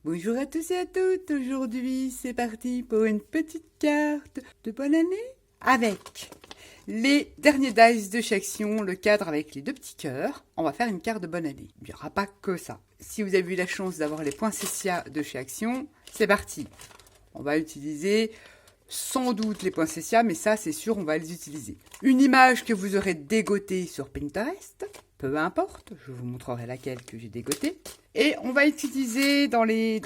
Bonjour à tous et à toutes, aujourd'hui c'est parti pour une petite carte de bonne année avec les derniers dice de chez Action, le cadre avec les deux petits cœurs. On va faire une carte de bonne année, il n'y aura pas que ça. Si vous avez eu la chance d'avoir les poinsettias de chez Action, c'est parti. On va utiliser sans doute les poinsettias, mais ça c'est sûr on va les utiliser. Une image que vous aurez dégotée sur Pinterest, peu importe, je vous montrerai laquelle que j'ai dégotée. Et on va utiliser, dans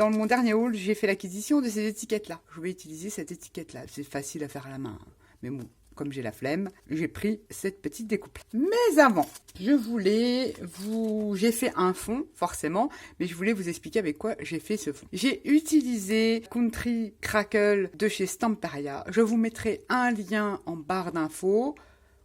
mon dernier haul, j'ai fait l'acquisition de ces étiquettes-là. Je vais utiliser cette étiquette-là. C'est facile à faire à la main. Mais bon, comme j'ai la flemme, j'ai pris cette petite découpe. Mais avant, j'ai fait un fond, forcément, mais je voulais vous expliquer avec quoi j'ai fait ce fond. J'ai utilisé Country Crackle de chez Stamperia. Je vous mettrai un lien en barre d'infos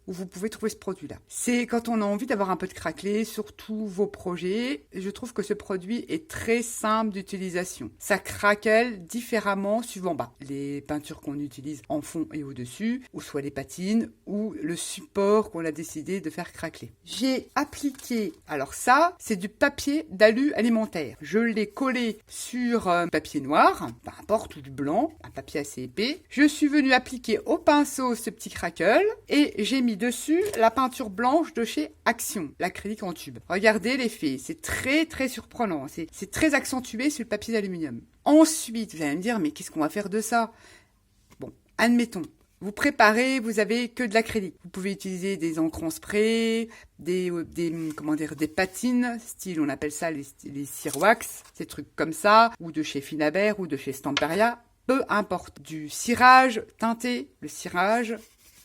où vous pouvez trouver ce produit-là. C'est quand on a envie d'avoir un peu de craquelé sur tous vos projets. Je trouve que ce produit est très simple d'utilisation. Ça craquelle différemment suivant les peintures qu'on utilise en fond et au-dessus, ou soit les patines, ou le support qu'on a décidé de faire craqueler. J'ai appliqué, alors ça, c'est du papier d'alu alimentaire. Je l'ai collé sur papier noir, peu importe, ou du blanc, un papier assez épais. Je suis venue appliquer au pinceau ce petit crackle, et j'ai mis dessus la peinture blanche de chez Action, l'acrylique en tube. Regardez l'effet, c'est très très surprenant, c'est très accentué sur le papier d'aluminium. Ensuite, vous allez me dire, mais qu'est-ce qu'on va faire de ça? Bon, admettons, vous préparez, vous avez que de l'acrylique. Vous pouvez utiliser des encres en spray, des patines, style, on appelle ça les Cirwax, ces trucs comme ça, ou de chez Finabert, ou de chez Stamperia, peu importe. Du cirage teinté, le cirage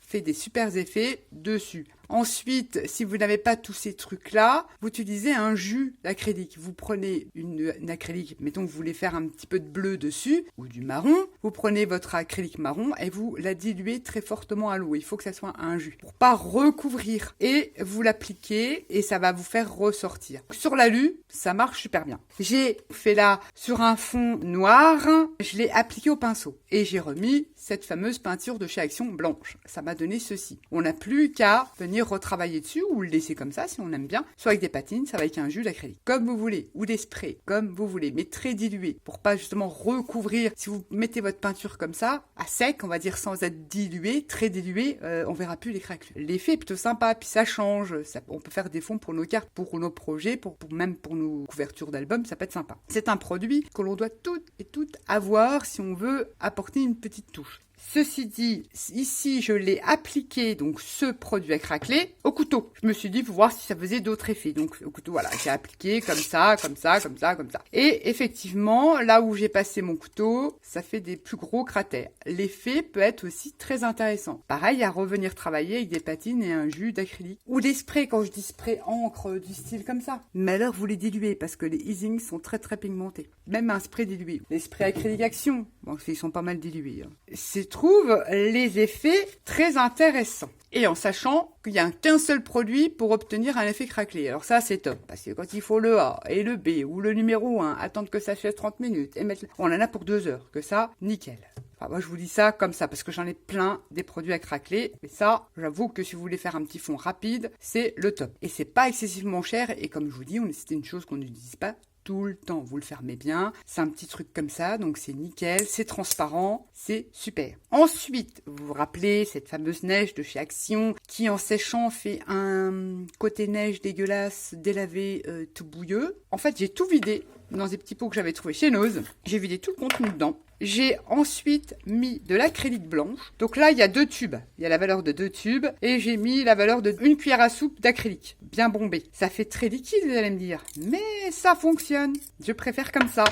fait des super effets dessus. Ensuite, si vous n'avez pas tous ces trucs-là, vous utilisez un jus d'acrylique. Vous prenez une acrylique, mettons que vous voulez faire un petit peu de bleu dessus, ou du marron. Vous prenez votre acrylique marron et vous la diluez très fortement à l'eau. Il faut que ça soit un jus, pour pas recouvrir. Et vous l'appliquez et ça va vous faire ressortir. Sur l'alu, ça marche super bien. J'ai fait là sur un fond noir, je l'ai appliqué au pinceau. Et j'ai remis cette fameuse peinture de chez Action blanche. Ça m'a donné ceci. On n'a plus qu'à venir retravailler dessus ou le laisser comme ça si on aime bien, soit avec des patines, soit avec un jus d'acrylique, comme vous voulez, ou des sprays, comme vous voulez, mais très dilué, pour pas justement recouvrir. Si vous mettez votre peinture comme ça, à sec, on va dire sans être dilué, très dilué, on verra plus les craquelures. L'effet est plutôt sympa, puis ça change, on peut faire des fonds pour nos cartes, pour nos projets, même pour nos couvertures d'albums, ça peut être sympa. C'est un produit que l'on doit toutes et toutes avoir si on veut apporter une petite touche. Ceci dit, ici, je l'ai appliqué, donc ce produit à craqueler, au couteau. Je me suis dit, pour voir si ça faisait d'autres effets. Donc, au couteau, voilà, j'ai appliqué comme ça, comme ça, comme ça, comme ça. Et effectivement, là où j'ai passé mon couteau, ça fait des plus gros cratères. L'effet peut être aussi très intéressant. Pareil, à revenir travailler avec des patines et un jus d'acrylique. Ou des sprays, quand je dis spray encre du style comme ça. Mais alors, vous les diluez, parce que les easings sont très très pigmentés. Même un spray dilué. Les sprays acrylique Action, bon, ils sont pas mal dilués. C'est trouve les effets très intéressants. Et en sachant qu'il n'y a qu'un seul produit pour obtenir un effet craquelé. Alors ça, c'est top. Parce que quand il faut le A et le B ou le numéro 1, attendre que ça fasse 30 minutes et mettre... On en a pour 2 heures. Que ça, nickel. Enfin, moi, je vous dis ça comme ça parce que j'en ai plein des produits à craqueler. Et ça, j'avoue que si vous voulez faire un petit fond rapide, c'est le top. Et c'est pas excessivement cher. Et comme je vous dis, c'était une chose qu'on n'utilise pas tout le temps, vous le fermez bien, c'est un petit truc comme ça, donc c'est nickel, c'est transparent, c'est super. Ensuite, vous vous rappelez cette fameuse neige de chez Action qui en séchant fait un côté neige dégueulasse, délavé, tout bouilleux. En fait, j'ai tout vidé dans des petits pots que j'avais trouvé chez Nose, j'ai vidé tout le contenu dedans. J'ai ensuite mis de l'acrylique blanche. Donc là, il y a 2 tubes. Il y a la valeur de 2 tubes. Et j'ai mis la valeur de 1 cuillère à soupe d'acrylique. Bien bombé. Ça fait très liquide, vous allez me dire. Mais ça fonctionne. Je préfère comme ça.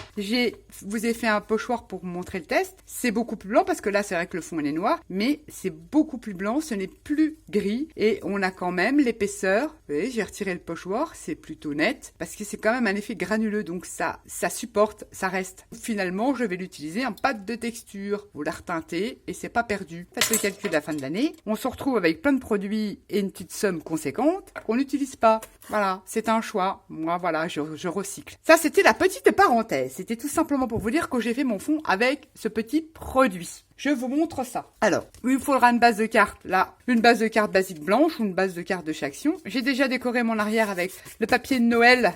Vous ai fait un pochoir pour vous montrer le test. C'est beaucoup plus blanc parce que là, c'est vrai que le fond, il est noir. Mais c'est beaucoup plus blanc. Ce n'est plus gris. Et on a quand même l'épaisseur. Vous voyez, j'ai retiré le pochoir. C'est plutôt net. Parce que c'est quand même un effet granuleux. Donc ça supporte, ça reste. Finalement, je vais l'utiliser en pâte de texture, vous la reteintez et c'est pas perdu. Faites le calcul à la fin de l'année. On se retrouve avec plein de produits et une petite somme conséquente qu'on n'utilise pas. Voilà, c'est un choix. Moi, voilà, je recycle. Ça, c'était la petite parenthèse. C'était tout simplement pour vous dire que j'ai fait mon fond avec ce petit produit. je vous montre ça. Alors, il vous faudra une base de cartes, là, une base de cartes basique blanche ou une base de cartes de chez Action. J'ai déjà décoré mon arrière avec le papier de Noël,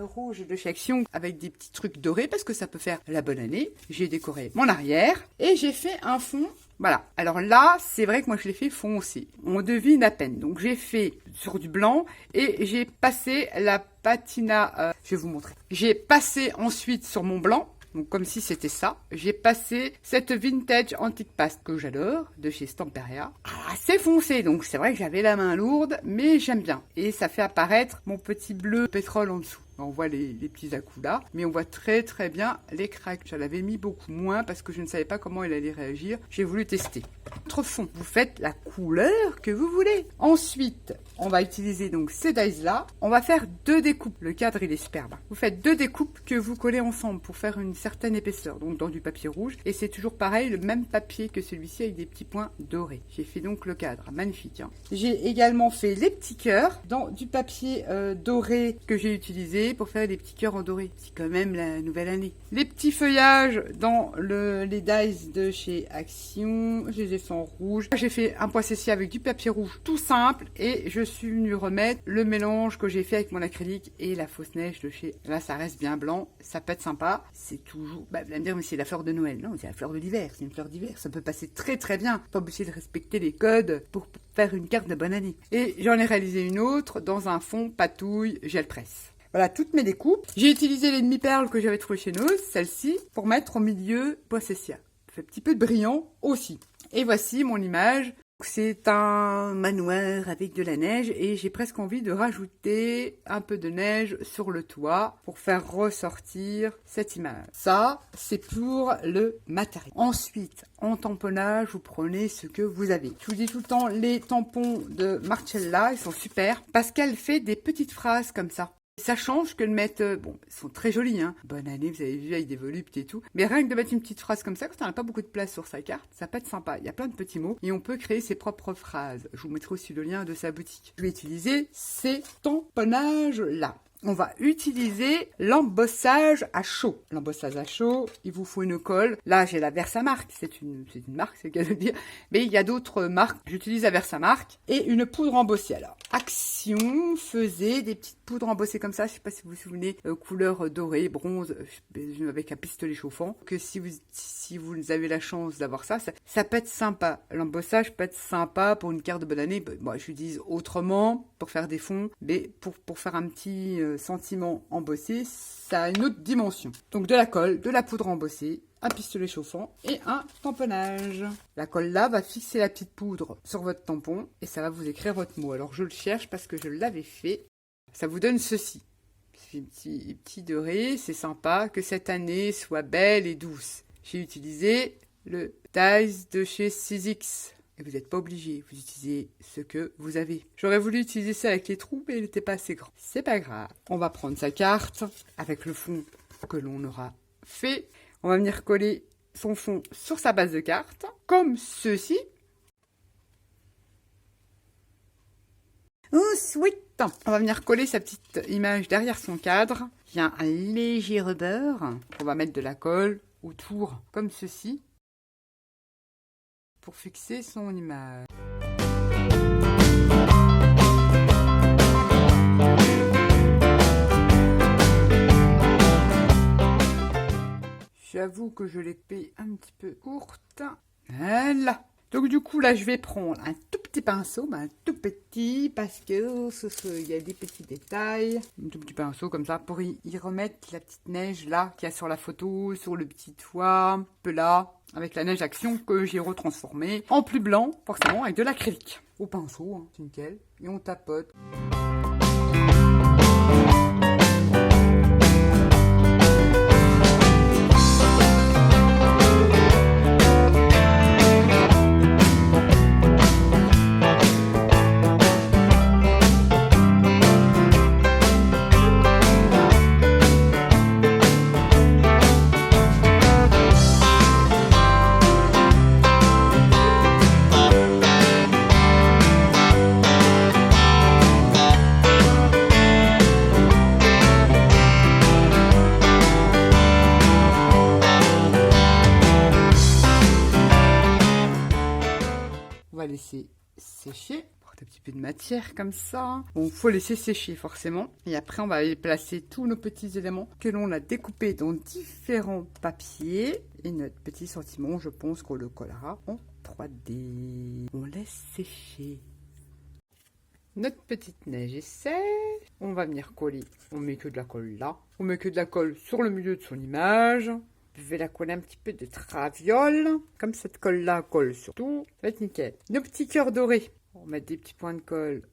rouge de chez Action, avec des petits trucs dorés parce que ça peut faire la bonne année. J'ai décoré mon arrière et j'ai fait un fond. Voilà. Alors là, c'est vrai que moi je l'ai fait foncé. On devine à peine. Donc j'ai fait sur du blanc et j'ai passé la patina. Je vais vous montrer. J'ai passé ensuite sur mon blanc. Donc comme si c'était ça, j'ai passé cette vintage antique paste que j'adore, de chez Stamperia. Assez foncé, donc c'est vrai que j'avais la main lourde, mais j'aime bien. Et ça fait apparaître mon petit bleu pétrole en dessous. On voit les petits à-coups là, mais on voit très très bien les cracks. J'en avais mis beaucoup moins parce que je ne savais pas comment il allait réagir. J'ai voulu tester. Autre fond, vous faites la couleur que vous voulez. Ensuite, on va utiliser donc ces dies là. On va faire 2 découpes. Le cadre il est superbe. Vous faites 2 découpes que vous collez ensemble pour faire une certaine épaisseur. Donc dans du papier rouge. Et c'est toujours pareil, le même papier que celui-ci avec des petits points dorés. J'ai fait donc le cadre. Magnifique. Hein. J'ai également fait les petits cœurs dans du papier doré que j'ai utilisé pour faire des petits cœurs en doré. C'est quand même la nouvelle année. Les petits feuillages dans les dies de chez Action. Je les ai fait en rouge. J'ai fait un poissessier avec du papier rouge tout simple et je suis venue remettre le mélange que j'ai fait avec mon acrylique et la fausse neige de chez... Là, ça reste bien blanc. Ça peut être sympa. C'est toujours... vous allez me dire, mais c'est la fleur de Noël. Non, c'est la fleur de l'hiver. C'est une fleur d'hiver. Ça peut passer très très bien. Pas obligé de respecter les codes pour faire une carte de bonne année. Et j'en ai réalisé une autre dans un fond patouille gel presse. Voilà toutes mes découpes. J'ai utilisé les demi-perles que j'avais trouvées chez nous, celle-ci, pour mettre au milieu poissessia. Ça fait un petit peu de brillant aussi. Et voici mon image. C'est un manoir avec de la neige et j'ai presque envie de rajouter un peu de neige sur le toit pour faire ressortir cette image. Ça, c'est pour le matériel. Ensuite, en tamponnage, vous prenez ce que vous avez. Je vous dis tout le temps, les tampons de Marcella, ils sont super parce qu'elle fait des petites phrases comme ça. Ça change que de mettre... Bon, ils sont très jolis, hein. Bonne année, vous avez vu, avec des voluptes et tout. Mais rien que de mettre une petite phrase comme ça, quand on n'a pas beaucoup de place sur sa carte, ça peut être sympa. Il y a plein de petits mots et on peut créer ses propres phrases. Je vous mettrai aussi le lien de sa boutique. Je vais utiliser ces tamponnages-là. On va utiliser l'embossage à chaud. L'embossage à chaud, il vous faut une colle. Là, j'ai la Versamark. C'est une marque, c'est le cas de le dire. Mais il y a d'autres marques. J'utilise la Versamark. Et une poudre embossée. Alors, Action faisait des petites poudres embossées comme ça. Je ne sais pas si vous vous souvenez. Couleur dorée, bronze, avec un pistolet chauffant. Que si vous avez la chance d'avoir ça, ça peut être sympa. L'embossage peut être sympa pour une carte de bonne année. Bon, j'utilise autrement pour faire des fonds. Mais pour faire un petit... sentiment embossé, ça a une autre dimension. Donc de la colle, de la poudre embossée, un pistolet chauffant et un tamponnage. La colle là va fixer la petite poudre sur votre tampon et ça va vous écrire votre mot. Alors je le cherche parce que je l'avais fait. Ça vous donne ceci. Petit doré, c'est sympa que cette année soit belle et douce. J'ai utilisé le dies de chez Sizzix. Et vous n'êtes pas obligé, vous utilisez ce que vous avez. J'aurais voulu utiliser ça avec les trous, mais il n'était pas assez grand. C'est pas grave. On va prendre sa carte avec le fond que l'on aura fait. On va venir coller son fond sur sa base de carte, comme ceci. Ensuite, on va venir coller sa petite image derrière son cadre. Il y a un léger rebord. On va mettre de la colle autour, comme ceci, pour fixer son image. J'avoue que je l'ai fait un petit peu courte. Voilà. Donc du coup, là, je vais prendre un tout petit pinceau, un tout petit, parce que il y a des petits détails. Un tout petit pinceau comme ça, pour y remettre la petite neige là, qu'il y a sur la photo, sur le petit toit, un peu là, avec la neige Action que j'ai retransformée en plus blanc, forcément, avec de l'acrylique. Au pinceau, hein, c'est nickel. Et on tapote. laisser sécher. Un petit peu de matière comme ça. Bon, il faut laisser sécher forcément. Et après, on va aller placer tous nos petits éléments que l'on a découpés dans différents papiers. Et notre petit sentiment, je pense qu'on le collera en 3D. On laisse sécher. Notre petite neige est sèche. On va venir coller. On met que de la colle là. On met que de la colle sur le milieu de son image. Je vais la coller un petit peu de traviole. Comme cette colle-là colle sur tout. Ça va être nickel. Nos petits cœurs dorés. On va mettre des petits points de colle.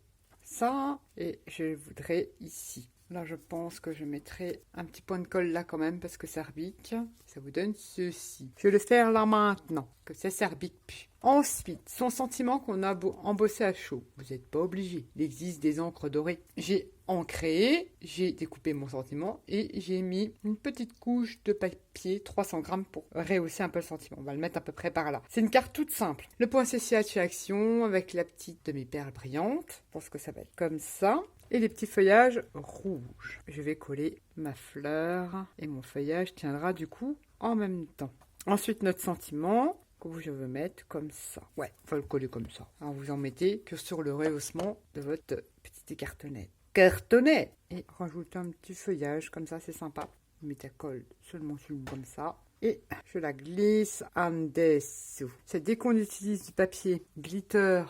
Ça. Et je voudrais ici. Là, je pense que je mettrai un petit point de colle là quand même parce que ça rebique. Ça vous donne ceci. Je vais le faire là maintenant, que ça rebique plus. Ensuite, son sentiment qu'on a embossé à chaud. Vous n'êtes pas obligé. Il existe des encres dorées. J'ai ancré, j'ai découpé mon sentiment et j'ai mis une petite couche de papier, 300 grammes pour rehausser un peu le sentiment. On va le mettre à peu près par là. C'est une carte toute simple. Le point CCA de chez Action avec la petite demi-perle brillante. Je pense que ça va être comme ça. Et les petits feuillages rouges. Je vais coller ma fleur et mon feuillage tiendra du coup en même temps. Ensuite, notre sentiment que je veux mettre comme ça. Ouais, on va le coller comme ça. Alors, vous en mettez que sur le rehaussement de votre petit cartonnet. Cartonnet. Et rajoutez un petit feuillage comme ça, c'est sympa. Vous mettez la colle seulement sur le comme ça. Et je la glisse en dessous. C'est dès qu'on utilise du papier glitter,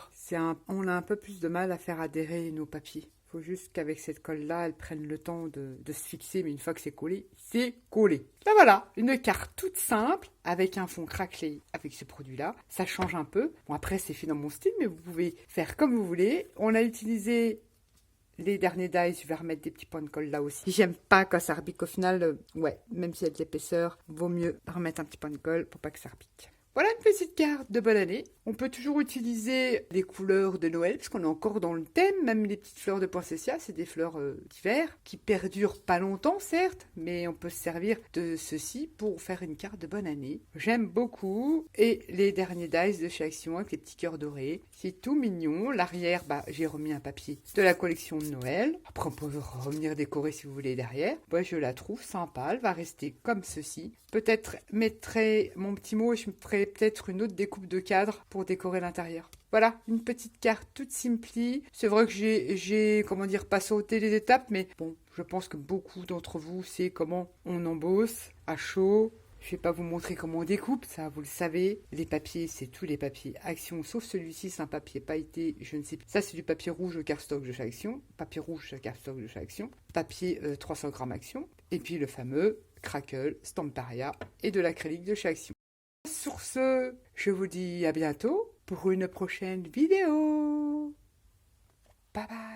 on a un peu plus de mal à faire adhérer nos papiers. Il faut juste qu'avec cette colle-là, elle prenne le temps de se fixer, mais une fois que c'est collé, c'est collé. Là voilà, une carte toute simple, avec un fond craquelé avec ce produit-là. Ça change un peu. Bon, après, c'est fait dans mon style, mais vous pouvez faire comme vous voulez. On a utilisé les derniers dies, je vais remettre des petits points de colle là aussi. J'aime pas quand ça rebique au final, ouais, même s'il y a de l'épaisseur, vaut mieux remettre un petit point de colle pour pas que ça rebique. Voilà une petite carte de bonne année. On peut toujours utiliser les couleurs de Noël, parce qu'on est encore dans le thème. Même les petites fleurs de poinsettia, c'est des fleurs d'hiver, qui perdurent pas longtemps, certes, mais on peut se servir de ceci pour faire une carte de bonne année. J'aime beaucoup. Et les derniers dies de chez Action avec les petits cœurs dorés. C'est tout mignon. L'arrière, j'ai remis un papier de la collection de Noël. Après, on peut revenir décorer si vous voulez derrière. Moi, je la trouve sympa. Elle va rester comme ceci. Peut-être mettrai mon petit mot et je me ferai peut-être une autre découpe de cadre pour décorer l'intérieur. Voilà, une petite carte toute simplie. C'est vrai que j'ai pas sauté les étapes, mais bon, je pense que beaucoup d'entre vous savent comment on embosse à chaud. Je vais pas vous montrer comment on découpe, ça vous le savez. Les papiers, c'est tous les papiers Action, sauf celui-ci, c'est un papier pailleté, je ne sais plus. Ça, c'est du papier rouge cardstock de chez Action. Papier rouge cardstock de chez Action. Papier 300 grammes Action. Et puis le fameux Crackle, Stamparia et de l'acrylique de chez Action. Sur ce, je vous dis à bientôt pour une prochaine vidéo. Bye bye.